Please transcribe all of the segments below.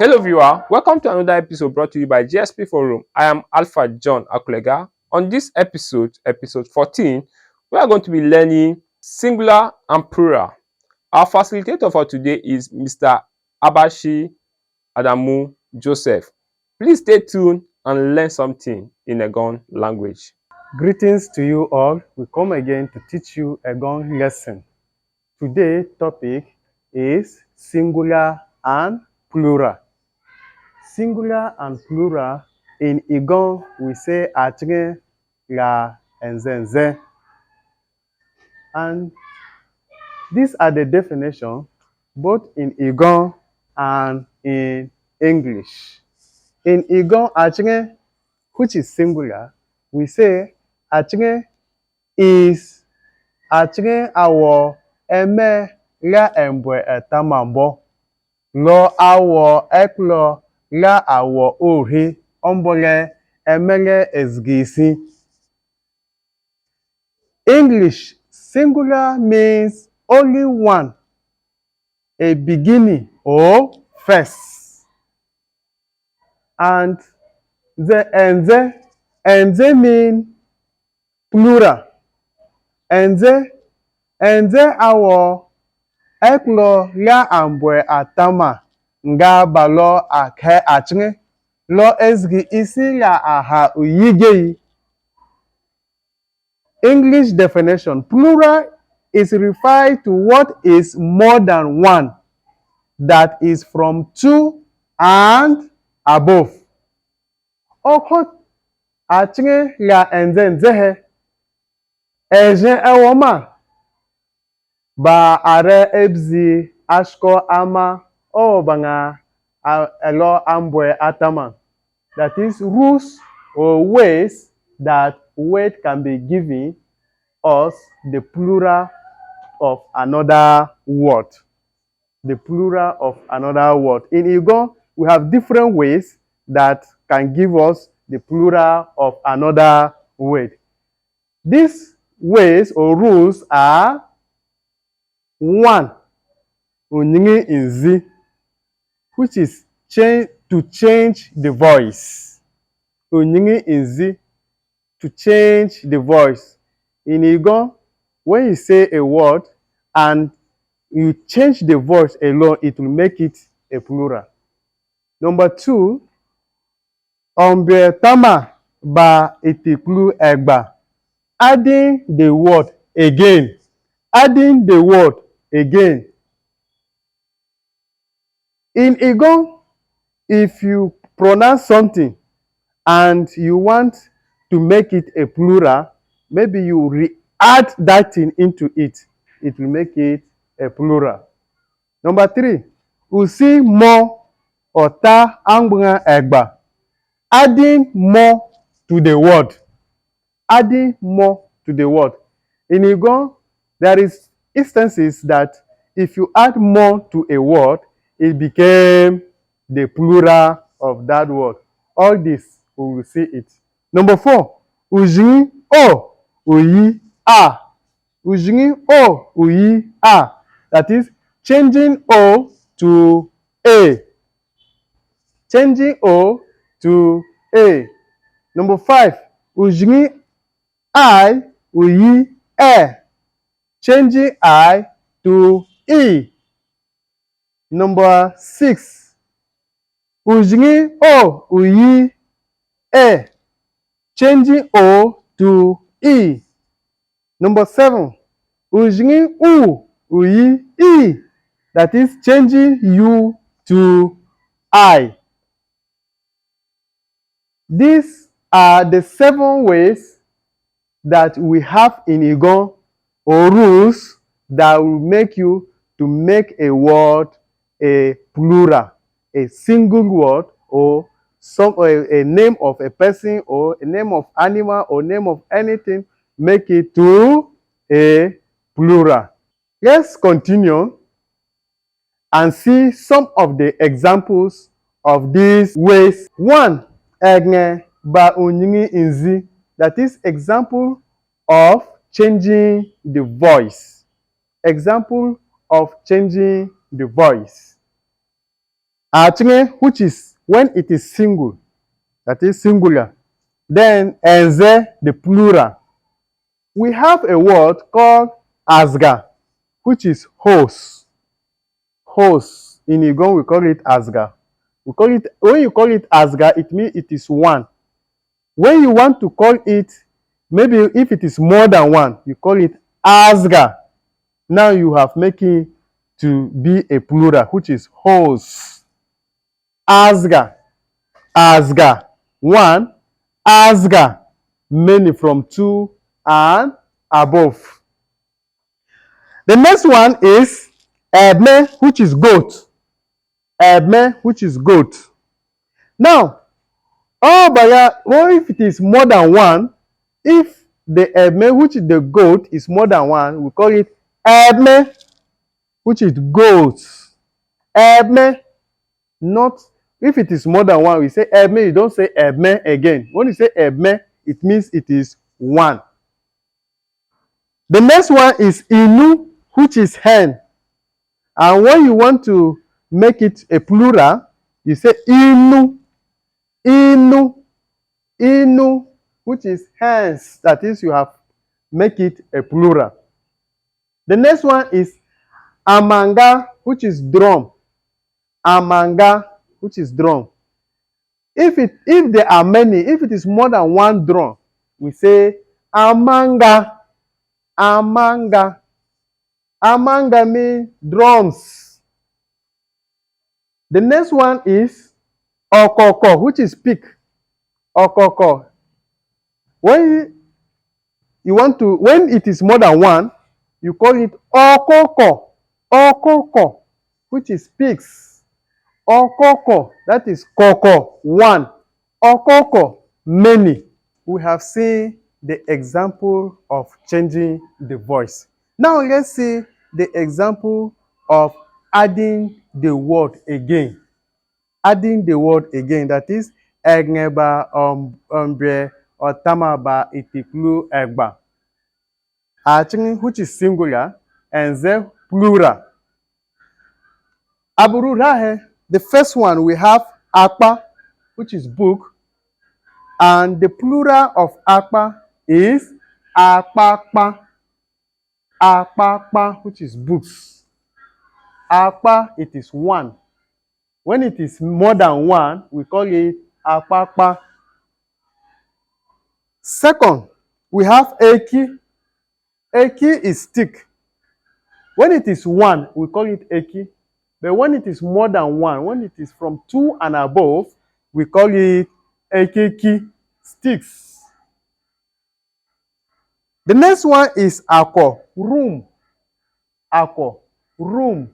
Hello viewer, welcome to another episode brought to you by GSP Forum. I am Alpha John Akulega. On this episode 14, we are going to be learning singular and plural. Our facilitator for today is Mr. Abashi Adamu Joseph. Please stay tuned and learn something in Eggon language. Greetings to you all. We come again to teach you a Eggon lesson. Today's topic is singular and plural. Singular and plural in Eggon we say achre, la, and zenze. And these are the definition both in Eggon and in English. In Eggon achre, which is singular, we say achre is achre awo eme la embwe etamambo lo awo eklo la awo ohi ombole emele ezgisi. English singular means only one, a beginning or first. And the enze mean plural. Enze awo eklo la ambwe atama nga balo ake achne lo ezgi isi la aha uyigei. English definition: plural is referred to what is more than one, that is from two and above. Okot achne la enze ejen ewoma ba are ebzi ashko ama o banga elo ambwe atama. That is rules or ways that word can be given us the plural of another word. The plural of another word. In Eggon, we have different ways that can give us the plural of another word. These ways or rules are: one, unyingi inzi, which is to change the voice. Unyingi inzi, to change the voice. In Eggon, when you say a word and you change the voice alone, it will make it a plural. Number two, ombe tama ba itiklu egba. Adding the word again. Adding the word again. In Eggon, if you pronounce something and you want to make it a plural, maybe you add that thing into it. It will make it a plural. Number three, usi mo ota angbunga egba. Adding more to the word. Adding more to the word. In Eggon, there is instances that if you add more to a word, it became the plural of that word. All this, we will see it. Number four, uji o, uyi a. Uji o, uyi a. That is changing o to a. Changing o to a. Number five, uji I, uyi e. Changing I to e. Number six, uji o, uyi e. Changing o to e. Number seven, uji u, uyi e. That is changing you to I. These are the 7 ways that we have in Eggon, or rules that will make you to make a word a plural, a single word, or a name of a person, or a name of animal, or name of anything, make it to a plural. Let's continue and see some of the examples of these ways. One, egne ba unyingi inzi. That is example of changing the voice. Example of changing the voice. Achine, which is when it is single, that is singular. Then enze, the plural. We have a word called asga, which is host. Host. In Eggon, we call it asga. We call it, when you call it asga, it means it is one. When you want to call it, maybe if it is more than one, you call it asga. Now you have making to be a plural, which is hosts. Asga, asga, one, asga, many from two and above. The next one is ebme, which is goat. Ebme, which is goat. Now, well, if it is more than one, if the ebme, which is the goat, is more than one, we call it ebme, which is goat. Ebme, not, if it is more than one, we say ebme, you don't say ebme again. When you say ebme, it means it is one. The next one is inu, which is hen. And when you want to make it a plural, you say inu, inu, inu, which is hens. That is, you have make it a plural. The next one is amanga, which is drum. Amanga, which is drum. If there are many, if it is more than one drum, we say amanga, amanga. Amanga means drums. The next one is okoko, which is pig. Okoko. When it is more than one, you call it okoko. Okoko, which is pigs. Okoko, that is koko, one. Okoko, many. We have seen the example of changing the voice. Now let's see the example of adding the word again. Adding the word again, that is egneba, ombre, otamaba, itiklu, egba. Aching, which is singular, and then plural. Abururahe, the first one we have akpa, which is book, and the plural of akpa is akpakpa. Akpakpa, which is books. Akpa, it is one. When it is more than one, we call it akpakpa. Second, we have eki. Eki is stick. When it is one, we call it eki. But when it is more than one, when it is from two and above, we call it ekeki, sticks. The next one is ako, room. Ako, room.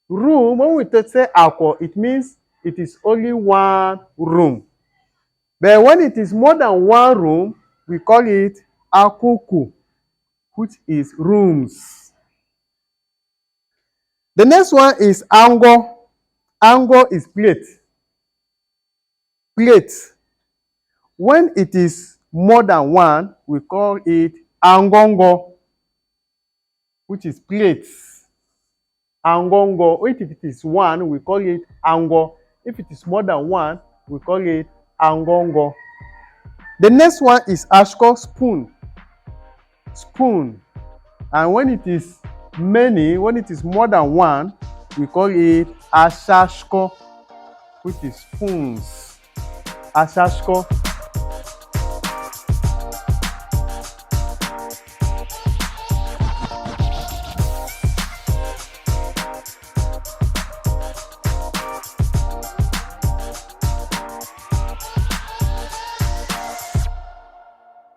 Room, when we say ako, it means it is only one room. But when it is more than one room, we call it akuku, which is rooms. The next one is ango. Ango is plate. Plate. When it is more than one, we call it angongo, which is plates. Angongo. If it is one, we call it ango. If it is more than one, we call it angongo. The next one is ashko, spoon. Spoon. And when it is many, when it is more than one, we call it ashashko, which is spoons. Ashashko.